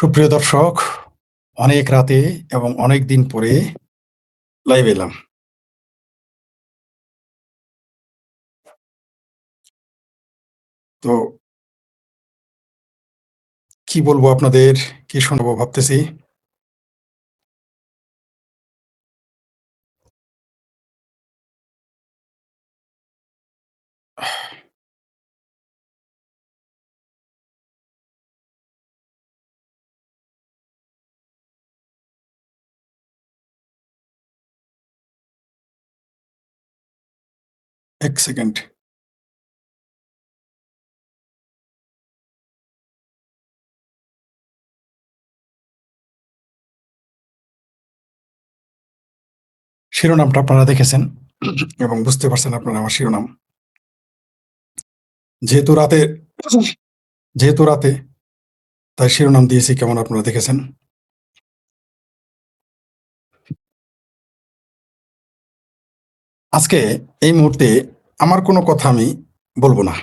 সুপ্রিয় দর্শক, অনেক রাতে এবং অনেক দিন পরে লাইভে এলাম। তো কি বলবো আপনাদের, কি শোনাবো ভাবতেছি। এক সেকেন্ড। শিরোনামটা আপনারা দেখেছেন এবং বুঝতে পারছেন আপনারা আমার শিরোনাম। যেহেতু রাতে যেহেতু রাতে তাই শিরোনাম দিয়েছি, কেমন আপনারা দেখেছেন। আজকে এই মুহূর্তে আমার কোনো কথা আমি বলবো না।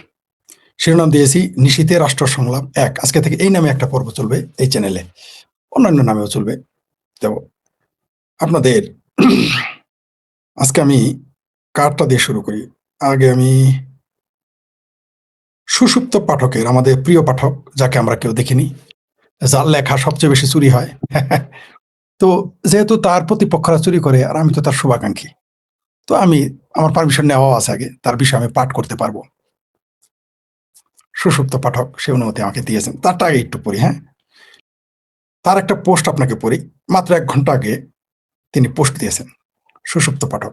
শিরোনাম দিয়েছি নিশীথে রাষ্ট্র সংলাপ ১। আজকে থেকে এই নামে একটা পর্ব চলবে এই চ্যানেলে, অন্যান্য নামেও চলবে। তো আপনাদের আজকে আমি কার্ডটা দিয়ে শুরু করি। আগে আমি সুষুপ্ত পাঠকের, আমাদের প্রিয় পাঠক, যাকে আমরা কেউ দেখিনি, যার লেখা সবচেয়ে বেশি চুরি হয় তো যেহেতু তার প্রতিপক্ষরা চুরি করে আর আমি তো তার শুভাকাঙ্ক্ষী, তো আমি আমার পারমিশন নেওয়া আছে, আগে তার বিষয়ে আমি পাঠ করতে পারবো। সুষুপ্ত পাঠক সে অনুমতি আমাকে দিয়েছেন। তারটা আগে একটু পড়ি। হ্যাঁ, তার একটা পোস্ট আপনাকে পড়ি। মাত্র 1 ঘন্টা আগে তিনি পোস্ট দিয়েছেন। সুষুপ্ত পাঠক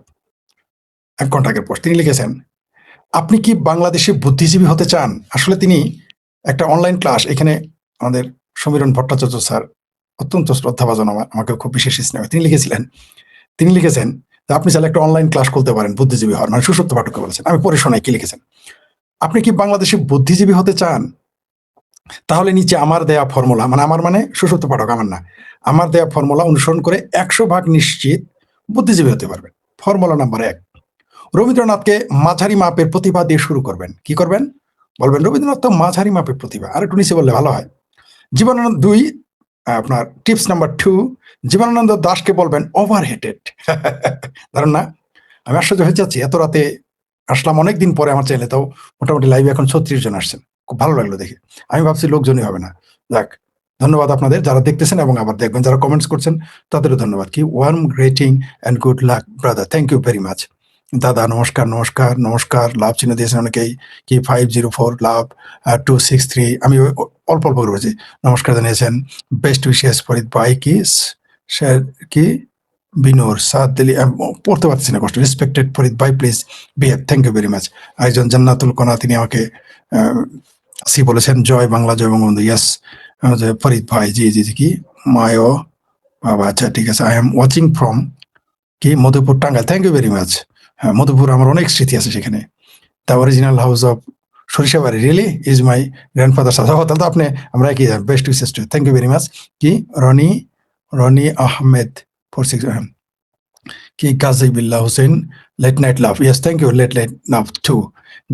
1 ঘন্টা আগের পোস্ট। তিনি লিখেছেন, আপনি কি বাংলাদেশে বুদ্ধিজীবী হতে চান? আসলে তিনি একটা অনলাইন ক্লাস, এখানে আমাদের সমীরণ ভট্টাচার্য স্যার অত্যন্ত শ্রদ্ধাভাজন, আমাকে খুব বিশেষ স্নেহ, তিনি লিখেছেন যে আপনি চাইলে একটা অনলাইন ক্লাস করতে পারেন বুদ্ধিজীবী হওয়ার, মানে সুষুপ্ত পাঠককে বলেছেন। আমি পড়ে শোনাই কি লিখেছেন। আপনি কি বাংলাদেশে বুদ্ধিজীবী হতে চান? তাহলে নিচে আমার দেয়া ফর্মুলা, মানে আমার মানে সুষুপ্ত পাঠক, আমার না, আমার দেয়া ফর্মুলা অনুসরণ করে 100% নিশ্চিত বুদ্ধিজীবী হতে পারবেন। ফর্মুলা নাম্বার 1, রবীন্দ্রনাথকে মাঝারি মাপের প্রতিভা দিয়ে শুরু করবেন। কি করবেন? বলবেন রবীন্দ্রনাথ তো মাঝারি মাপের প্রতিভা, আর একটু নিচে বললে ভালো হয়। জীবনানন্দ 2, আপনার টিপস নাম্বার 2, জীবনানন্দ দাশকে বলবেন ওভার হেটেড। ধরেন না, আমি আশ্চর্য হয়ে যাচ্ছি, এত রাতে আসলাম অনেকদিন পরে আমার চ্যানেলে, তাও মোটামুটি লাইভে এখন 36 জন আসছেন, খুব ভালো লাগলো দেখে। আমি ভাবছি লোকজনই হবে না। যাক, ধন্যবাদ আপনাদের যারা দেখতেছেন এবং আবার দেখবেন, যারা কমেন্টস করছেন তাদেরও ধন্যবাদ। কি warm greeting and good luck brother, thank you very much. দাদা নমস্কার, নমস্কার, নমস্কার। লাভ চিহ্ন দিয়েছেন অনেকেই। কি 504 লাভ, 263, আমি অল্প অল্প করেছি। নমস্কার জানিয়েছেন। বেস্ট উইশেস ফরিদ ভাই, কি স্যার, কি বিনোর সাদ দিলি, পড়তে পারছি না, কষ্ট। রেসপেক্টেড ফরিদ ভাই, please behave, thank you very much. একজন জান্নাতুল কোনা, তিনি আমাকে সি বলেছেন, জয় বাংলা, জয় বঙ্গবন্ধু। ইয়াস ফরিদ ভাই, জি জি জি। কি মায়ো বাবা, আচ্ছা ঠিক আছে। আই এম ওয়াচিং ফ্রম কি Madhupur, Tangail, thank you very much. হ্যাঁ, মধুপুর আমার অনেক স্মৃতি আছে সেখানে। The original house of Sarishabari really is my grandfather সাথে। তাহলে তো আপনি, আমরা একই, best wishes too, thank you very much. কি রনি, রনি আহমেদ 46, কি Kazi Billah Hossain, late night love, yes thank you, late love too.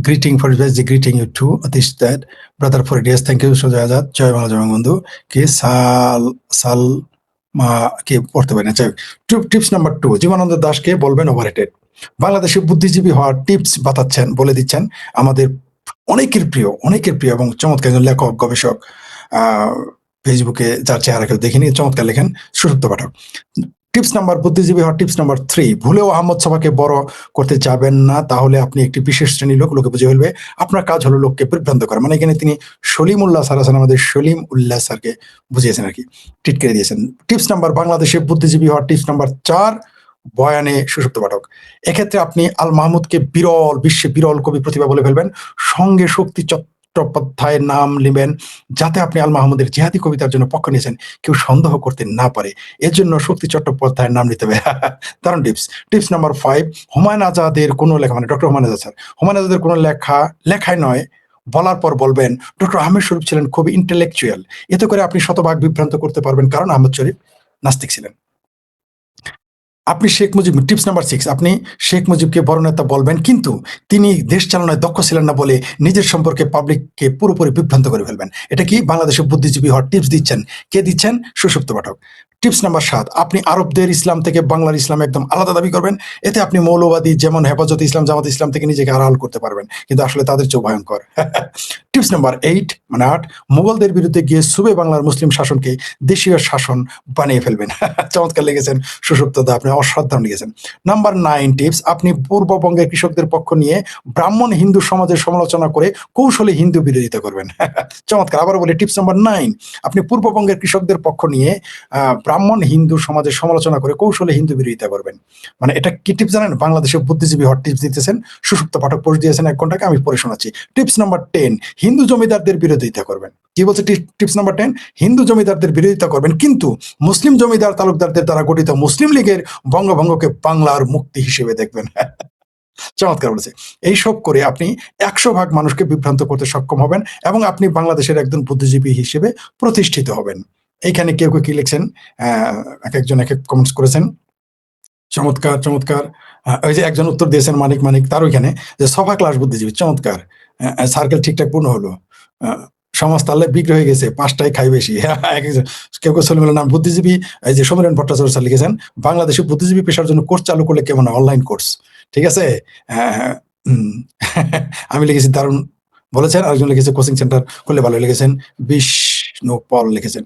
Greeting for জি, greeting you too Atish that brother for yes thank you. Sujoy Azad, জয় বাংলা, জয় বঙ্গবন্ধু। কি সাল সাল মা, কি পড়তে পারি না। টিপস নাম্বার 2, জীবনানন্দ দাশকে বলবেন ওভাররেটেড। বাংলাদেশে বুদ্ধিজীবী হওয়ার টিপস বাতাচ্ছেন, বলে দিচ্ছেন আমাদের অনেকের প্রিয় এবং চমৎকার একজন লেখক, গবেষক, ফেসবুকে যার চেহারা কেউ দেখিনি, চমৎকার লেখেন, সুষুপ্ত পাঠক। টিপস নাম্বার, বুদ্ধিজীবী হওয়ার টিপস নাম্বার 3, ভুলেও আহমদ সভাকে বড় করতে যাবেন না, তাহলে আপনি একটি বিশেষ শ্রেণীর লোকে বুঝে ফেলবে। আপনার কাজ হলো লোককে বিভ্রান্ত করা। মানে এখানে তিনি সলিম উল্লাহ স্যার আছেন, আমাদের সলিম উল্লাহ স্যারকে বুঝিয়েছেন আর কি, টিট করে দিয়েছেন। টিপস নাম্বার, বাংলাদেশে বুদ্ধিজীবী হওয়ার টিপস নাম্বার 4, বয়ানে সুষুপ্ত পাঠক। এক্ষেত্রে আপনি আল মাহমুদকে বিরল, বিশ্বে বিরল কবি প্রতিভা বলে ফেলবেন, সঙ্গে শক্তি চট্টোপাধ্যায়ের নাম নেবেন, যাতে আপনি আল মাহমুদের জিহাদি কবিতার জন্য পক্ষ নিয়েছেন কেউ সন্দেহ করতে না পারে। এর জন্য শক্তি চট্টোপাধ্যায়ের নাম নিতে হবে। দারুণ টিপস। টিপস নাম্বার 5, হুমায়ুন আজাদের কোনো লেখা, মানে ডক্টর হুমায়ুন আজাদ স্যার, হুমায়ুন আজাদের কোনো লেখায় নয়, বলার পর বলবেন ডক্টর আহমেদ শরীফ ছিলেন খুবই ইন্টেলেকচুয়াল। এতে করে আপনি শতভাগ বিভ্রান্ত করতে পারবেন, কারণ আহমেদ শরীফ নাস্তিক ছিলেন। আপনি শেখ মুজিব, টিপস নাম্বার 6, আপনি শেখ মুজিবকে বড় নেতা বলবেন, কিন্তু তিনি দেশ চালনায় দক্ষ ছিলেন না বলে নিজের সম্পর্কে পাবলিককে পুরোপুরি বিভ্রান্ত করে ফেলবেন। এটা কি বাংলাদেশের বুদ্ধিজীবী হওয়ার টিপস দিচ্ছেন? কে দিচ্ছেন? সুষুপ্ত পাঠক। টিপস নাম্বার 7, আপনি আরবদের ইসলাম থেকে বাংলার ইসলাম একদম আলাদা দাবি করবেন। এতে আপনি মৌলবাদী যেমন হেফাজত ইসলাম, জামাত ইসলাম থেকে নিজেকে আড়াল করতে পারবেন, কিন্তু আসলে তাদের চেয়েও ভয়ঙ্কর। টিপস নাম্বার 8 মানে 8, মুঘলদের বিরুদ্ধে গিয়ে সুবে বাংলার মুসলিম শাসনকে দেশীয় শাসন বানিয়ে ফেলবেন। চমৎকার লিখেছেন সুষুপ্ত দা, আপনি অসাধারণ লিখেছেন। নাম্বার 9 টিপস, আপনি পূর্ববঙ্গের কৃষকদের পক্ষ নিয়ে ব্রাহ্মণ হিন্দু সমাজের সমালোচনা করে কৌশলে হিন্দু বিরোধিতা করবেন। চমৎকার, আবার বলি টিপস নাম্বার 9, আপনি পূর্ববঙ্গের কৃষকদের পক্ষ নিয়ে ব্রাহ্মণ হিন্দু সমাজের সমালোচনা করে কৌশলে হিন্দু বিরোধিতা করবেন। মানে এটা কি টিপস জানেন? বাংলাদেশের বুদ্ধিজীবী হট টিপস দিতেছেন সুষুপ্ত পাঠক, পোস্ট দিয়েছেন 1 ঘন্টাকে, আমি পড়ে শোনাচ্ছি। টিপস নাম্বার 10, হিন্দু জমিদারদের বিরোধিতা করবেন। কি বলছে টিপস নাম্বার 10? হিন্দু জমিদারদের বিরোধিতা করবেন, কিন্তু মুসলিম জমিদার তালুকদারদের দ্বারা গঠিত মুসলিম লীগের বঙ্গভঙ্গকে বাংলার মুক্তি হিসেবে দেখবেন। চমৎকার বলেছে। এইসব করে আপনি 100 ভাগ মানুষকে বিভ্রান্ত করতে সক্ষম হবেন এবং আপনি বাংলাদেশের একজন বুদ্ধিজীবী হিসেবে প্রতিষ্ঠিত হবেন। এইখানে কেউ কেউ কি লিখছেন, এক একজন এক এক কমেন্টস করেছেন। চমৎকার চমৎকার। ওই যে একজন উত্তর দিয়েছেন মানিক, তার ওইখানে যে সভা ক্লাস বুদ্ধিজীবী, চমৎকার। সার্কেল ঠিকঠাক পূর্ণ হলো। সমাজ তাহলে বিক্রি হয়ে গেছে, 5টায় খাই বেশি। কেউ কেউ সলিমুল্লাহ নাম বুদ্ধিজীবী, এই যে সমীরণ ভট্টাচার্য স্যার লিখেছেন, বাংলাদেশে বুদ্ধিজীবী পেশার জন্য কোর্স চালু করলে কেমন, অনলাইন কোর্স। ঠিক আছে। আমি লিখেছি দারুণ বলেছেন, আরেকজন লিখেছে কোচিং সেন্টার করলে ভালো, লিখেছেন বিষ্ণু পল লিখেছেন।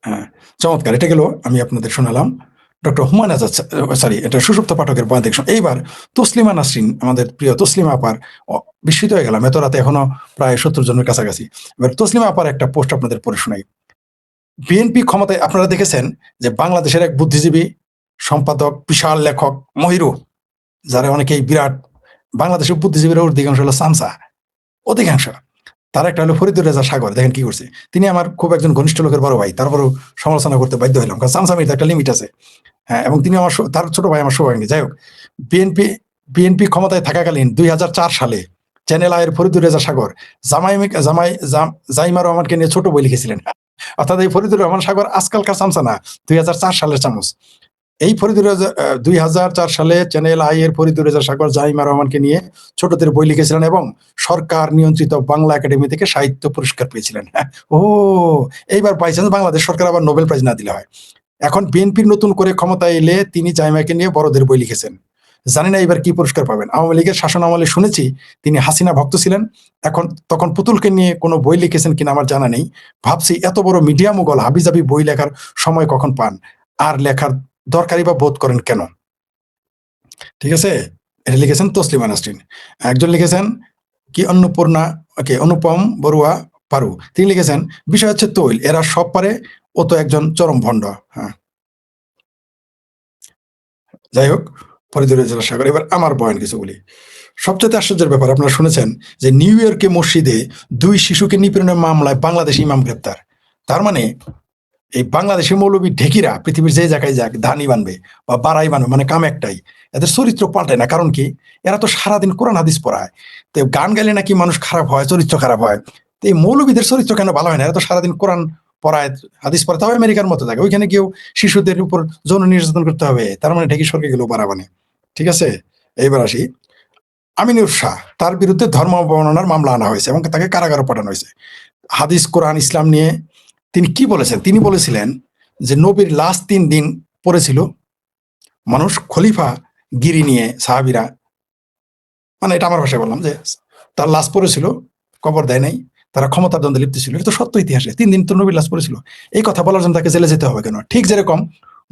হ্যাঁ, চমৎকার। এটা গেল আমি আপনাদের শোনালাম ডক্টর হুমায়ুন আজাদ, সরি এটা সুষুপ্ত পাঠকের বয়ান দেখুন। এইবার তসলিমা নাসরিন, আমাদের প্রিয় তসলিমা আপার, বিস্মিত হয়ে গেলাম, এত রাতে এখনো প্রায় 70 জনের কাছাকাছি। এবার তসলিমা আপার একটা পোস্ট আপনাদের পড়ে শোনাই। বিএনপি ক্ষমতায়, আপনারা দেখেছেন যে বাংলাদেশের এক বুদ্ধিজীবী, সম্পাদক, বিশাল লেখক মহিরু, যারা অনেকেই বিরাট, বাংলাদেশের বুদ্ধিজীবীরা অধিকাংশ হলো সামসা, অধিকাংশ। তার একটা হলো ফরিদুর রেজা সাগর, দেখেন কি করছে। তিনি আমার খুব একজন ঘনিষ্ঠ লোকের বড় ভাই, তারপরেও সমালোচনা করতে বাধ্য হলাম, কারণ সামসামির একটা লিমিট আছে। হ্যাঁ, এবং তিনি আমার তার ছোট ভাই, আমার সৌভাগ্য। যাই হোক, বিএনপি ক্ষমতায় থাকাকালীন 2004 সালে চ্যানেল আয়ের ফরিদুর রেজা সাগর জাইমা রহমানকে নিয়ে ছোট বই লিখেছিলেন। অর্থাৎ এই ফরিদুর রহমান সাগর আজকালকার চামচা না, 2004 সালের চামচ। এই ফরিদুর রেজা 2004 সালে চ্যানেল আই এর ফরিদুর রেজা সাগর জাইমা রহমানকে নিয়ে ছোটদের বই লিখেছিলেন এবং সরকার নিয়ন্ত্রিত বাংলা একাডেমি থেকে সাহিত্য পুরস্কার পেয়েছিলেন। ও, এইবার বাই চান্স বাংলাদেশ সরকার আবার নোবেল প্রাইজ না দিলে হয়। এখন বিএনপির নতুন করে ক্ষমতায় এলে তিনি জাইমাকে নিয়ে বড়দের বই লিখেছেন। জানি না এবার কি পুরস্কার পাবেন। আওয়ামী লীগের শাসন আমলে শুনেছি তিনি হাসিনা ভক্ত ছিলেন। তখন পুতুলকে নিয়ে কোনো বই লিখেছেন কিনা আমার জানা নেই। ভাবছি এত বড় মিডিয়া মুগল হাবিজাবি বই লেখার সময় কখন পান, আর লেখার দরকারি বা বোধ করেন কেন? ঠিক আছে, এটা লিখেছেন তসলিমা নাসরিন। একজন লিখেছেন কি অন্নপূর্ণা, ওকে, অনুপম বড়ুয়া পারু, তিনি লিখেছেন বিষয় হচ্ছে তৈল, এরা সব পারে, ও তো একজন চরম ভণ্ড। হ্যাঁ, যাই হোক, ফরিদুর রেজা সাগর। এবার আমার বয়ান কিছু বলি। সবচেয়ে আশ্চর্যের ব্যাপার, আপনারা শুনেছেন যে নিউ ইয়র্কে মসজিদে 2 শিশুকে নিপীড়নের মামলায় বাংলাদেশি ইমাম গ্রেপ্তার। তার মানে এই বাংলাদেশি মৌলবী ঢেকিরা পৃথিবীর যে জায়গায় যাক ধানই বানবে বা বাড়াই বানবে, মানে কাম একটাই, এদের চরিত্র পাল্টায় না। কারণ কি, এরা তো সারাদিন কোরআন হাদিস পড়ায়। তো গান গাইলে নাকি মানুষ খারাপ হয়, চরিত্র খারাপ হয়। তো এই মৌলবীদের চরিত্র কেন ভালো হয় না? এরা তো সারাদিন কোরআন পড়ায়, হাদিস পড়াতে হবে, আমেরিকার মতো থাকে, ওইখানে কেউ শিশুদের উপর যৌন নির্যাতন করতে হবে, তার মানে ঢেকি স্বর্গে গেলেও বাড়াবানে। ঠিক আছে, এইবার আসি। আমিনুর শাহ, তার বিরুদ্ধে ধর্ম অবমাননার মামলা আনা হয়েছে এবং তাকে কারাগারে পাঠানো হয়েছে। হাদিস, কোরআন, ইসলাম নিয়ে তিনি কি বলেছেন? তিনি বলেছিলেন যে নবীর লাশ 3 দিন পড়েছিল মানুষ, খলিফা গিরি নিয়ে সাহাবিরা, মানে এটা আমার ভাষায় বললাম যে তার লাশ পড়েছিল, কবর দেয় নাই, তারা ক্ষমতার দ্বন্দ্বে লিপ্ত ছিল। এটা তো সত্য ইতিহাসে, 3 দিন তো নবীর লাশ পড়েছিল। এই কথা বলার জন্য তাকে জেলে যেতে হবে কেন? ঠিক যেরকম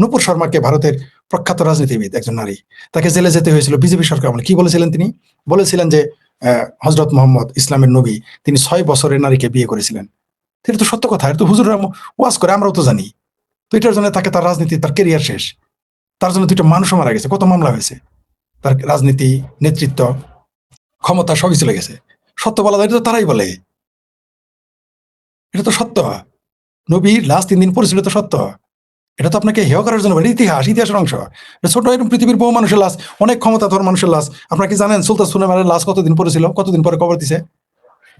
নূপুর শর্মাকে, ভারতের প্রখ্যাত রাজনীতিবিদ একজন নারী, তাকে জেলে যেতে হয়েছিল বিজেপি সরকার আমলে। কি বলেছিলেন তিনি? বলেছিলেন যে হযরত মুহাম্মদ ইসলামের নবী, তিনি 6 বছরের নারীকে বিয়ে করেছিলেন। এটা তো সত্য কথা, এটা তো হুজুররা ওয়াজ করে, আমরাও তো জানি। তো এটার জন্য তাকে, তার রাজনীতি, তার কেরিয়ার শেষ। তার জন্য 2টা মানুষও মারা গেছে, কত মামলা হয়েছে, তার রাজনীতি, নেতৃত্ব, ক্ষমতা সবই চলে গেছে। সত্য বলা যায়, এটা তো তারাই বলে, এটা তো সত্য। নবীর লাশ 3 দিন পড়েছিল, তো সত্য। এটা তো আপনাকে হেয় করার জন্য, ইতিহাসের অংশ। ছোট এরকম পৃথিবীর বহু মানুষের লাশ, অনেক ক্ষমতাধর মানুষের লাশ। আপনারা কি জানেন সুলতান সুলেমানের লাশ কতদিন পড়েছিল, কতদিন পরে কবর দিছে?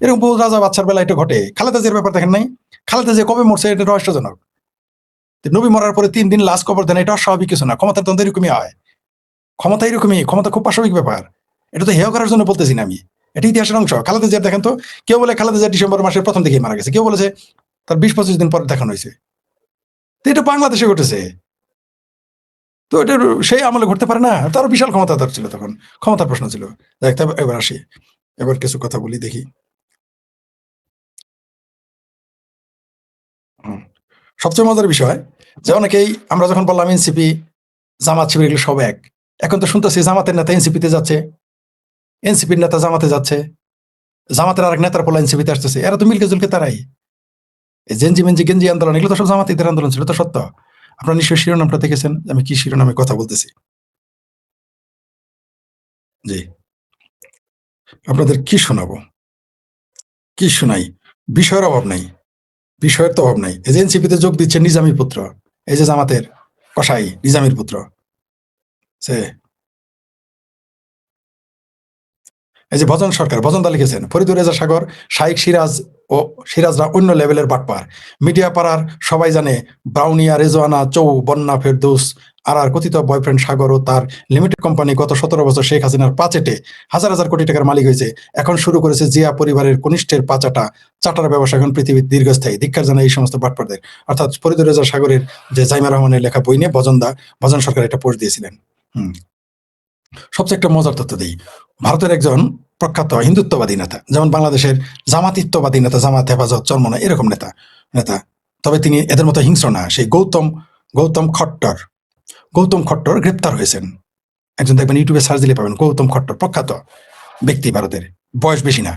এরকম বহু রাজা বাচ্চার বেলা এটা ঘটে। খালেদা জিয়ার ব্যাপার দেখেন নাই? খালেদা জিয়া কবে মরছে, এটা রহস্যজনক। নবী মরার পরে 3 দিন লাশ কবর দেন, এটা অস্বাভাবিক কিছু না। ক্ষমতার দ্বন্দ্ব এরকমই হয়, ক্ষমতা এরকমই, ক্ষমতা খুব পাশবিক ব্যাপার। এটা তো হেয় করার জন্য বলতেছি না আমি, এটা ইতিহাসের অংশ। খালেদা জিয়া দেখেন তো, কেউ বলে খালেদা জিয়া ডিসেম্বর মাসের প্রথম দিকেই মারা গেছে, কেউ বলেছে তার 20-25 দিন পরে দেখানো হয়েছে। তো এটা বাংলাদেশে ঘটেছে, তো এটা সেই আমলে ঘটতে পারে না? তার বিশাল ক্ষমতাধর ছিল তখন, ক্ষমতার প্রশ্ন ছিল। দেখ, এবার আসি, এবার কিছু কথা বলি দেখি। সবচেয়ে মজার বিষয় যে অনেকেই, আমরা যখন বললাম এনসিপি জামাত শিবির এগুলো সব এক, এখন তো শুনতেছি জামাতের নেতা এনসিপিতে যাচ্ছে, এনসিপির নেতা জামাতে যাচ্ছে, জামাতের আরেক নেতার পোলা এনসিপিতে আসতেছে। এরা তো মিলকে জুলকে তারাই। জেনজি মেনজি গেঞ্জি আন্দোলন, এগুলো তো সব জামাতিদের আন্দোলন ছিল, তো সত্য। আপনারা নিশ্চয়ই শিরোনামটা দেখেছেন, আমি কি শিরোনামে কথা বলতেছি। জি, আপনাদের কি শোনাবো, কি শোনাই? বিষয়ের অভাব নাই, বিষয়ের তো অভাব নাই। এই যে এনসিপিতে যোগ দিচ্ছে নিজামীর পুত্র, এই যে জামাতের কসাই নিজামীর পুত্র, সে এই যে ভজন সরকার, ভজনদা লিখেছেন ফরিদুর রেজা সাগর, শাইখ সিরাজ ও সিরাজরা অন্য লেভেলের বাটপার। মিডিয়া পাড়ার সবাই জানে ব্রাউনিয়া, রেজওয়ানা, চৌ, বন্যা, ফেরদৌস আর কথিত বয়ফ্রেন্ড সাগর ও তার লিমিটেড কোম্পানি গত 17 বছর শেখ হাসিনার পাচেটে হাজার হাজার কোটি টাকার মালিক হয়েছে। এখন শুরু করেছে জিয়া পরিবারের কনিষ্ঠের পাচাটা চাটার ব্যবসা এখন পৃথিবীর দীর্ঘস্থায়ী। ধিক্কার জানায় এই সমস্ত বাটপারদের। অর্থাৎ ফরিদুর রেজা সাগরের যে জাইমা রহমানের লেখা বই নিয়ে ভজন সরকার একটা পোস্ট দিয়েছিলেন। সবচেয়ে একটা মজার তথ্য দিই, ভারতের একজন প্রখ্যাত হিন্দুত্ববাদী নেতা, যেমন বাংলাদেশের জামাতিত্ববাদী নেতা, জামাত হেফাজত চরমনা এরকম নেতা নেতা তবে তিনি এদের মতো হিংস্র না। সেই গৌতম খট্টর গ্রেপ্তার হয়েছেন। একজন দেখবেন, ইউটিউবে সার্চ দিলে পাবেন, গৌতম খট্টর, প্রখ্যাত ব্যক্তি ভারতের, বয়স বেশি না,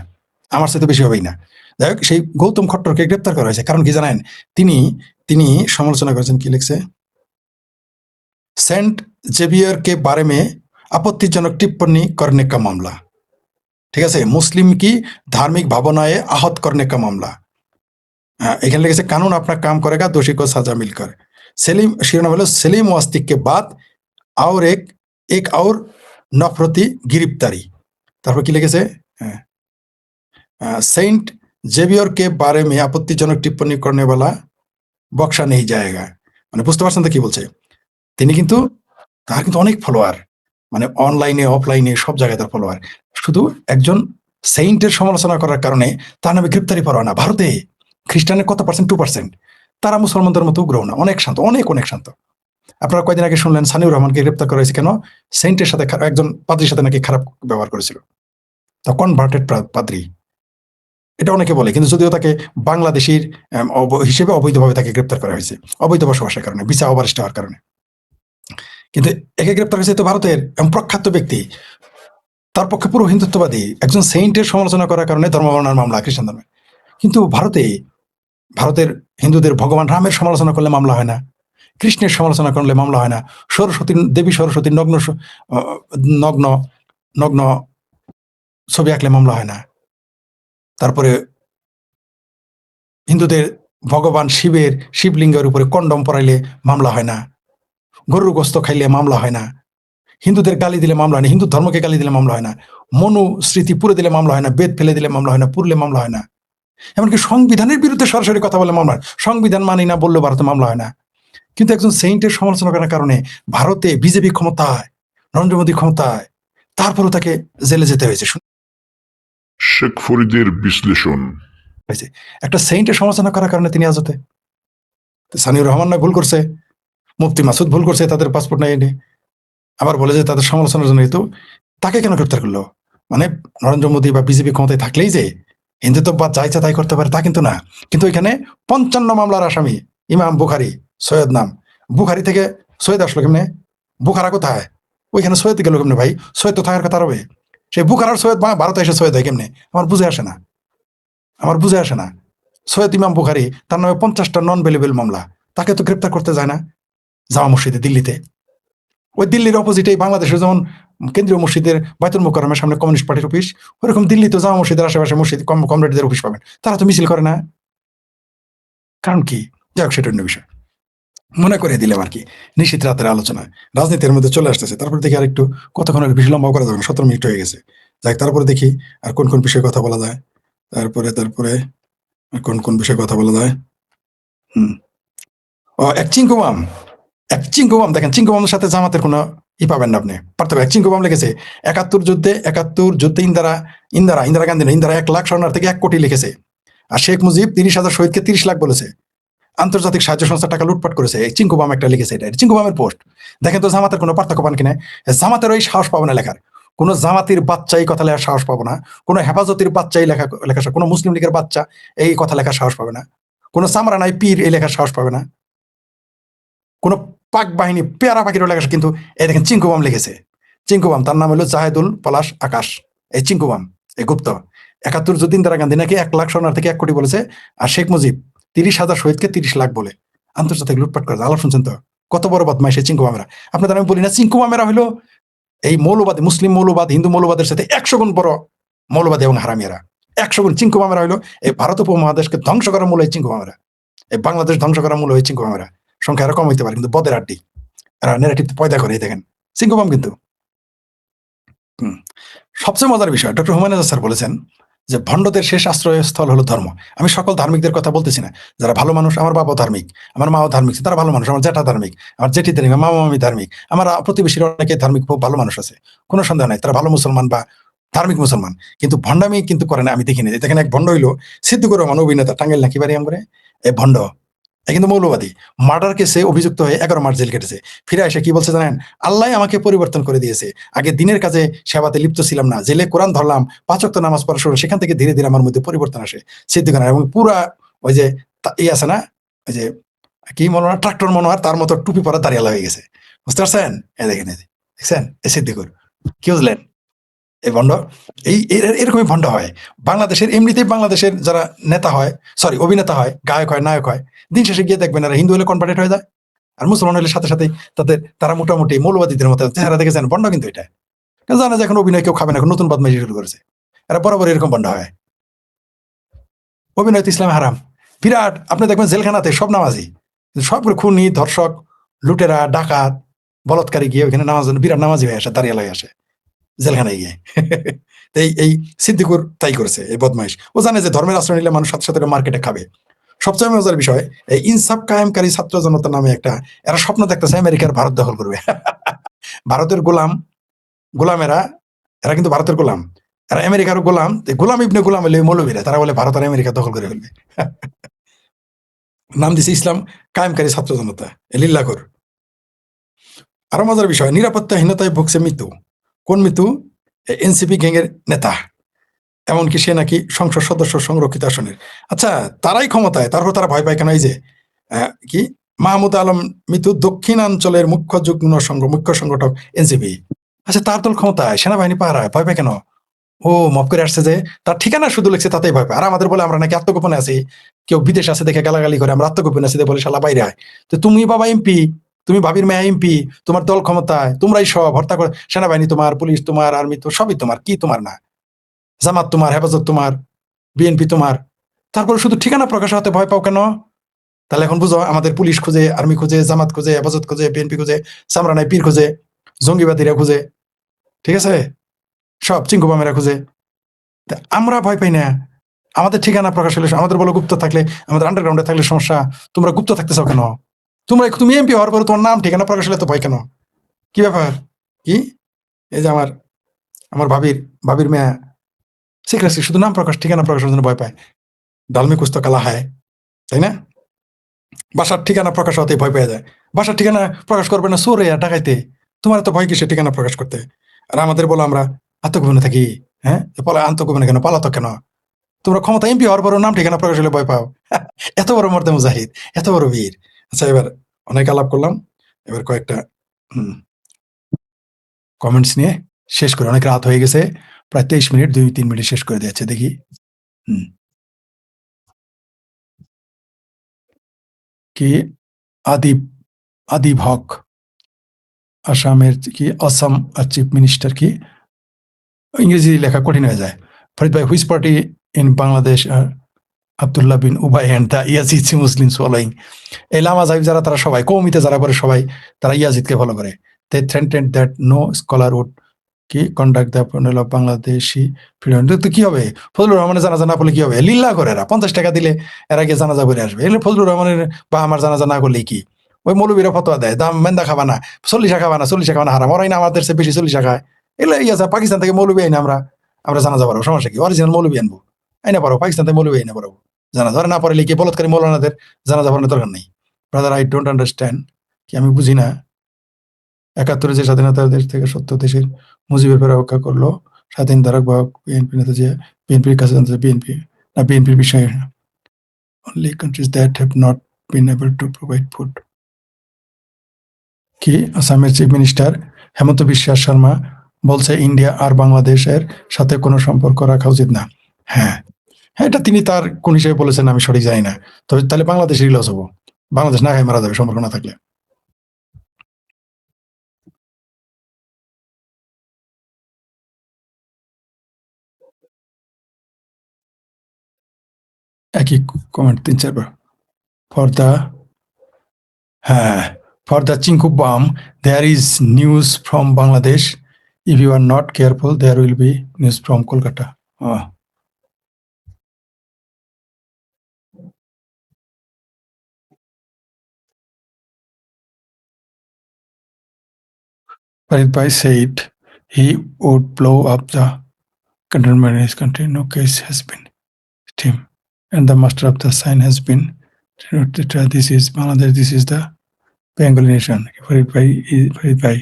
আমার সাথে বেশি হবেই না। যাই হোক, সেই গৌতম খট্টরকে গ্রেপ্তার করা হয়েছে। কারণ কি জানেন? তিনি তিনি সমালোচনা করেছেন, কি লিখছে, सेंट जेवियर के बारे में आपत्तिजनक टिप्पणी करने का मामला। ঠিক আছে, মুসলিম কি ধার্মিক ভাবনায় আহত करने का मामला। এখানে লিখেছে কানুন আপনার কাম করেগা, दोषी को सजा मिलकर। সেলিম, শিরোনাম হলো সেলিম ওয়াস্তিক के बाद और एक और नफरती गिरफ्तारी। তারপর কি লিখেছে, सेंट जेवियर के बारे में आपत्तिजनक टिप्पणी करने वाला बख्शा नहीं जाएगा। মানে বুঝতে পারছেন তো কি বলছে? তিনি কিন্তু, তার কিন্তু অনেক ফলোয়ার, মানে অনলাইনে অফলাইনে সব জায়গায় তার ফলোয়ার। শুধু একজন সেইন্টের সমালোচনা করার কারণে তার নামে গ্রেপ্তারি পরোয়ানা। ভারতে খ্রিস্টানের কত পার্সেন্ট? 2%। তারা মুসলমানদের মতো উগ্র না, অনেক শান্ত, অনেক অনেক শান্ত। আপনারা কয়দিন আগে শুনলেন সানিউর রহমানকে গ্রেপ্তার করা হয়েছে কেন? সেইন্টের সাথে, একজন পাদ্রির সাথে নাকি খারাপ ব্যবহার করেছিল। তা কনভার্টেড পাদ্রি, এটা অনেকে বলে, কিন্তু যদিও তাকে বাংলাদেশির হিসেবে অবৈধভাবে তাকে গ্রেপ্তার করা হয়েছে, অবৈধ বসবাসের কারণে, ভিসা ওভারস্টে হওয়ার কারণে। কিন্তু একে গ্রেপ্তার হয়েছে তো ভারতের প্রখ্যাত ব্যক্তি, তার পক্ষে পুরো হিন্দুত্ববাদী একজন সেইন্টের সমালোচনা করার কারণে ধর্মাবলম্বনের মামলা, খ্রিস্টান ধর্মে। কিন্তু ভারতের হিন্দুদের ভগবান রামের সমালোচনা করলে মামলা হয় না, কৃষ্ণের সমালোচনা করলে মামলা হয় না, দেবী সরস্বতীর নগ্ন নগ্ন ছবি আঁকলে মামলা হয় না, তারপরে হিন্দুদের ভগবান শিবের শিবলিঙ্গের উপরে কন্ডম পরাইলে মামলা হয় না, গরুর গোস্ত খাইলে মামলা হয় না, হিন্দুদের গালি দিলে মামলা হয় না, হিন্দু ধর্মকে গালি দিলে মামলা হয় না, মনু স্মৃতি পুড়ে দিলে মামলা হয় না, বেদ ফেলে দিলে মামলা হয় না, পুরলে মামলা হয় না, এমনকি সংবিধানের বিরুদ্ধে সরাসরি কথা বলে মামলা হয়। সংবিধান মানি না বললেও ভারতে মামলা হয় না। কিন্তু একজন সেইন্টের সমালোচনা করার কারণে ভারতে বিজেপি ক্ষমতায়, নরেন্দ্র মোদী ক্ষমতায়, তারপরও তাকে জেলে যেতে হয়েছে। শেখ ফরিদের বিশ্লেষণ, একটা সেইন্টের সমালোচনা করার কারণে তিনি আজতে। সানিউর রহমান নয় ভুল করছে, মুফতি মাসুদ ভুল করছে, তাদের পাসপোর্ট নাই এনে আবার বলে যে তাদের সমালোচনার জন্য। তো তাকে কেন গ্রেপ্তার করলো? মানে নরেন্দ্র মোদী বা বিজেপি ক্ষমতায় থাকলেই যে হিন্দুত্ববাদ যা ইচ্ছা তাই করতে পারে তা কিন্তু না। কিন্তু এখানে 55 মামলার আসামি ইমাম বুখারি, সৈয়দ নাম, বুখারি থেকে সৈয়দ আসলো কেমনে? বুখারা কোথায়? ওইখানে সৈয়দ গেল কেমনে ভাই? সৈয়দ তো থাকার কথা রবে, সেই বুখারার সৈয়দ ভারতে এসে সৈয়দ হয় কেমনে? আমার বুঝে আসে না। সৈয়দ ইমাম বুখারি, তার নামে 50টা নন ভ্যালুয়েবল মামলা, তাকে তো গ্রেপ্তার করতে যায় না জামা মসজিদে দিল্লিতে। ওই দিল্লির অপোজিটেই বাংলাদেশের যেমন কেন্দ্রীয় মসজিদের বাইতুল মোকাররমের সামনে কমিউনিস্ট পার্টির অফিস, ওরকম দিল্লিতে জামা মসজিদের আশেপাশে মসজিদ কমরেডদের অফিস পাবেন, তারা তো মিছিল করে না। কারণ কি? যাই হোক, সেটা অন্য বিষয়, মনে করে দিলাম আর কি। নিশীত রাতের আলোচনা রাজনীতির মধ্যে চলে আসতেছে। তারপরে দেখি আর একটু কতক্ষণ বেশি লম্বা করা যাবে না, 17 মিনিট হয়ে গেছে। যাই, তারপরে দেখি আর কোন কোন বিষয়ে কথা বলা যায়। তারপরে কোন কোন বিষয়ে কথা বলা যায়। ও এক চিঙ্কুবাম দেখেন, চিঙ্কুবামের সাথে জামাতের কোনো পাবেন না আপনি পার্থক্য। এক চিঙ্কুবাম লিখেছে 71 যুদ্ধে ইন্দিরা গান্ধী না, ইন্দিরা 1 লাখ স্বর্ণার থেকে 1 কোটি লিখেছে। আর শেখ মুজিব 30,000 শহীদকে 30 লাখ বলেছে। আন্তর্জাতিক সাহায্য সংস্থার টাকা লুটপাট করেছে। এই চিঙ্কুবাম একটা লিখেছে, এটা চিঙ্কুবামের পোস্ট। দেখেন তো জামাতের কোনো পার্থক্য পান কিনা? জামাতের ওই সাহস পাবো না লেখার, কোনো জামাতির বাচ্চাই কথা লেখার সাহস পাবো না, কোনো হেফাজতির বাচ্চাই লেখা কোনো মুসলিম লীগের বাচ্চা এই কথা লেখার সাহস পাবে না, কোনো সামরানাই পীর এই লেখার সাহস পাবে না, কোনো পাক বাহিনী পেয়ারা পাখিরও লেখা। কিন্তু এই দেখেন চিঙ্কুবাম লিখেছে, চিঙ্কুবাম, তার নাম হলো জাহেদুল পলাশ আকাশ। এই চিঙ্কুবাম, এই গুপ্ত। 71 যুদ্ধ ইন্দিরা গান্ধী নাকি 1 লাখ স্বর্ণার থেকে 1 কোটি বলেছে, আর শেখ মুজিব 30,000 শহীদকে 30 লাখ বলে আন্তর্জাতিক লুটপাট করে। আলাপ শুনছেন তো, কত বড় বদমাইশ এই চিঙ্কুবামেরা। আপনাদের আমি বলি না, চিঙ্কুবামেরা হলো এই মৌলবাদী, মুসলিম মৌলবাদ, হিন্দু মৌলবাদের সাথে 100 গুণ বড় মৌলবাদী এবং হারামিয়ারা। 100 গুণ। চিঙ্কুবামেরা হলো এই ভারত উপমহাদেশকে ধ্বংস করার মূল এই চিঙ্কুবামেরা, এই বাংলাদেশ ধ্বংস করার মূল এই চিঙ্কুবামেরা। সংখ্যা আরো কম হইতে পারে, কিন্তু বদের আড্ডি এরা নেগেটিভ পয়দা করে। দেখেন চিঙ্কুবাম কিন্তু। সবচেয়ে মজার বিষয়, ডক্টর হুমায়ুন আজাদ স্যার বলেছেন যে ভণ্ডদের শেষ আশ্রয়স্থল হলো ধর্ম। আমি সকল ধার্মিকদের কথা বলতেছি না, যারা ভালো মানুষ। আমার বাবাও ধার্মিক, আমার মাও ধার্মিক, তারা ভালো মানুষ। আমার জ্যাঠা ধার্মিক, আমার জেঠি ধার্মিক, মামা মামি ধার্মিক, আমার প্রতিবেশীর অনেকে ধার্মিক, খুব ভালো মানুষ আছে, কোনো সন্দেহ নাই, তারা ভালো মুসলমান বা ধার্মিক মুসলমান। কিন্তু ভণ্ডামি কিন্তু করে না, আমি দেখিনি। দেখেন এক ভণ্ড হইলো সিদ্দিকুর রহমান, অভিনেতা, টাঙ্গাইল নাকি বাড়ি আমরে। এই ভণ্ড কিন্তু মৌলবাদী, মার্ডার কেসে অভিযুক্ত হয়ে 11 মাস জেল কেটেছে। ফিরে এসে কি বলছে জানেন? আল্লাহ আমাকে পরিবর্তন করে দিয়েছে। আগে দিনের কাজে সেবাতে লিপ্ত ছিলাম না, জেলে কোরআন ধরলাম, 5 ওয়াক্ত নামাজ পড়া শুরু, সেখান থেকে ধীরে ধীরে আমার মধ্যে পরিবর্তন আসে সিদ্দিক। এবং পুরা ওই যে আছে না, ওই যে কি মনোহর, ট্রাক্টর মনোহর, তার মতো টুপি পরা দাঁড়িয়ে হয়ে গেছে। বুঝতে পারছেন? দেখেন, দেখছেন এই সিদ্দিকুর কি বুঝলেন? এই ভণ্ড এরকমই ভণ্ড হয় বাংলাদেশের। এমনিতেই বাংলাদেশের যারা নেতা হয়, সরি অভিনেতা হয়, গায়ক হয়, নায়ক হয়, দিন শেষে গিয়ে দেখবেন এরা হিন্দু হলে কনভার্টেড হয়ে যায়, আর মুসলমান হলে সাথে সাথে তারা মোটামুটি মৌলবাদীদের মতো চেহারা দেখেছেন। ভণ্ড কিন্তু এটা জানে যে এখন অভিনয় কেউ খাবে না, এখন নতুন বদমাইশি শুরু করেছে। এরা বরাবর এরকম ভণ্ড হয়। অভিনয় তো ইসলামে হারাম। বিরাট আপনি দেখবেন জেলখানাতে সব নামাজি, সবগুলো খুনি, ধর্ষক, লুটেরা, ডাকাত, বলৎকারী গিয়ে ওইখানে নামাজ, বিরাট নামাজি হয়ে আসে, দাঁড়িয়ে লাগে আসে জেলখানায় গিয়ে। এই সিদ্দিকুর তাই করেছে, এই বদমাইশ। ও জানে যে ধর্মের আশ্রয় নিলে মানুষ সাথে সাথে মার্কেটে খাবে। সবচেয়ে মজার বিষয়, এই ইনসাফ কায়েমকারী ছাত্র জনতা নামে একটা, এরা স্বপ্ন দেখতেছে আমেরিকার ভারত দখল করবে। ভারতের গোলামেরা, এরা কিন্তু ভারতের গোলাম, এরা আমেরিকার গোলাম। গোলাম ইবনে গোলাম হলে মৌলবীরা, তারা বলে ভারত আর আমেরিকা দখল করে ফেলবে। নাম দিছে ইসলাম কায়েমকারী ছাত্র জনতা, লিল্লাকর। আরো মজার বিষয়, নিরাপত্তাহীনতায় ভুগছে মৃত্যু। কোন মৃত্যু? এনসিপি গ্যাংয়ের নেতা, এমনকি সে নাকি সংসদ সদস্য সংরক্ষিত আসনের। আচ্ছা, তারাই ক্ষমতায়, তারপর তারা ভয় পায় কেন? এই যে কি মাহমুদ আলম মৃত্যু, দক্ষিণাঞ্চলের মুখ্য সংগঠক এনসিপি। আচ্ছা, তার দল ক্ষমতায়, সেনাবাহিনী পাহারায়, ভয় পায় কেন? ও মপ করে আসছে যে তার ঠিকানা শুধু লিখছে, তাতেই ভয় পায়। আর আমাদের বলে আমরা নাকি আত্মগোপনে আছি, কেউ বিদেশ আছে দেখে গালাগালি করে, আমরা আত্মগোপনে আছি বলে শালা বাইরে হয়। তো তুমি বাবা এমপি, তুমি ভাবির মেয়া এমপি, তোমার দল ক্ষমতায়, তোমরাই সব হত্যা করে, সেনাবাহিনী তোমার, পুলিশ তোমার, আর্মি তো সবই তোমার, কি তোমার না? জামাত তোমার, হেফাজত তোমার, বিএনপি তোমার, তারপরে শুধু ঠিকানা প্রকাশ হতে ভয় পাও কেন? তাহলে এখন বুঝো, আমাদের পুলিশ খুঁজে, আর্মি খুঁজে, জামাত খুঁজে, হেফাজত খুঁজে, বিএনপি খুঁজে, সামরানাই পীর খুঁজে, জঙ্গিবাদীরা খুঁজে, ঠিক আছে, সব চিঙ্কুবামেরা খুঁজে। আমরা ভয় পাই না। আমাদের ঠিকানা প্রকাশ হলে, আমাদের বলো গুপ্ত থাকলে, আমাদের আন্ডারগ্রাউন্ডে থাকলে সমস্যা, তোমরা গুপ্ত থাকতে চাও কেন? তুমি এমপি হওয়ার পরে তোমার নাম ঠিকানা প্রকাশ হলে তো ভয় কেন? কি ব্যাপার? কি এই যে আমার ভাবির মেয়া সিক্রেসি, শুধু নাম প্রকাশ, ঠিকানা প্রকাশের জন্য ভয় পায়। ডালমি কুস্ত কালা হয়, তাই না? বাসার ঠিকানা প্রকাশ হতে ভয় পেয়ে যায়। বাসার ঠিকানা প্রকাশ করবে না চোরে আর ডাকাইতে, তোমার তো ভয় কিসে ঠিকানা প্রকাশ করতে? আর আমাদের বলো আমরা আত্মগোপনে থাকি। হ্যাঁ, আত্মগোপনে কেন, পালাতো কেন? তোমরা ক্ষমতা এমপি হওয়ার পরও নাম ঠিকানা প্রকাশ হলে ভয় পাও। এত বড় মর্দে মুজাহিদ, এত বড় বীর। আচ্ছা, এবার অনেক আলাপ করলাম, এবার কয়েকটা কমেন্টস নিয়ে শেষ করে, অনেক রাত হয়ে গেছে, প্রায় 23 মিনিট, 2-3 মিনিট শেষ করে দিয়েছে। দেখি কি আদিব হক, আসামের কি আসাম চিফ মিনিস্টার, কি ইংরেজি লেখা কঠিন হয়ে যায়। ফরিদ ভাই, which party in Bangladesh Abdullah bin Ubai and the Yazid Muslims following. এই লামা জাহিব যারা, তারা সবাই কওমিতে যারা পড়ে, সবাই তারা ইয়াজিদকে ফলো করে। They threatened that no scholar would কি conduct the funeral of Bangladeshi freedom, তো কি হবে? ফজলুর রহমানের জানাজা না পড়লে কি হবে? লিল্লা করে এরা 50 টাকা দিলে এরা গিয়ে জানাজা করে আসবে। এগুলো ফজলুর রহমানের বা আমার জানাজা না করলে কি? ওই মৌলবীরা ফতোয়া দেয় দাম মেন্দা খাবা না, 40 খাবা না, 40 খাবা না হারাম। ওরাই না আমাদের চেয়ে বেশি 40 খায়। এগুলো আছে পাকিস্তান থেকে মৌলবী আইনা আমরা জানাজা পড়াবো, সমস্যা কি? অরিজিনাল মৌলবী আনবো, আইনা পড়াবো, পাকিস্তান থেকে মৌলবী আইনা পড়াবো জানাজা। ওরা না পড়লে কি বলৎকারী মৌলানাদের জানাজা পড়ানোর দরকার নেই। ব্রাদার আই ডোন্ট আন্ডারস্ট্যান্ড, কি আমি বুঝি না 71 যে স্বাধীনতার দেশ থেকে 70 দেশের মুজিবের পরে রক্ষা করলো স্বাধীন ধারক বাহক বিএনপি নেতা যে বিএনপির কাছে জানতে বিএনপি না বিএনপির বিষয়ে only countries that have not been able to provide food। কি আসামের চিফ মিনিস্টার হেমন্ত বিশ্বাস শর্মা বলছে ইন্ডিয়া আর বাংলাদেশের সাথে কোনো সম্পর্ক রাখা উচিত না। হ্যাঁ হ্যাঁ, এটা তিনি তার কোন হিসেবে বলেছেন আমি সঠিক জানি না, তবে তাহলে বাংলাদেশেরই লস হবো, বাংলাদেশ না খাই মারা যাবে সম্পর্ক না থাকলে। একই কমেন্ট 3-4 বার। ফর দ্য হ্যাঁ, for the Chinku bomb, there is news from Bangladesh. If you are not careful, there will be news from Kolkata. Oh. Farid Bhai said he would blow up the containment in his country. No case has been him, and the master of the sign has been. This is Bangladesh. This is the Bengali nation. Farid Bhai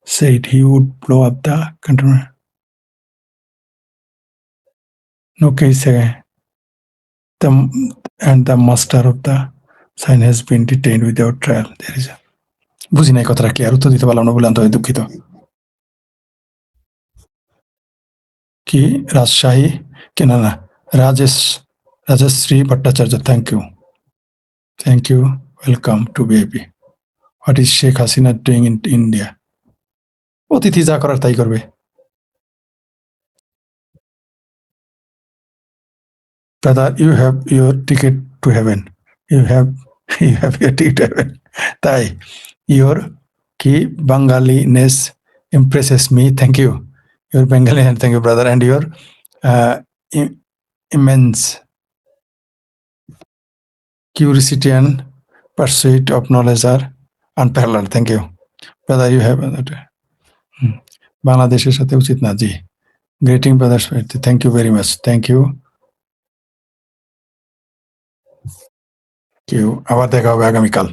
said he would blow up the containment. No case. And the master of the sign has been detained without trial. There is a বুঝি নাই কথাটা clear, উত্তর দিতে পারলাম না বলে আন্তরিক দুঃখিত। কি রাজশাহী কি না না Rajshri Bhattacharya, thank you welcome to BAP. What is Sheikh Hasina doing in India? অতিথি যা করার তাই করবে। Brother, you have your ticket to heaven. You have your ticket to heaven. তাই your কি Bengaliness impresses me. Thank you. Your Bengali, and thank you, brother, and your immense curiosity and pursuit of knowledge are unparalleled. Thank you, brother. You have বাংলাদেশের সাথে উচিত না। জি, greeting brothers, thank you very much, thank you. আবার দেখা হবে আগামীকাল।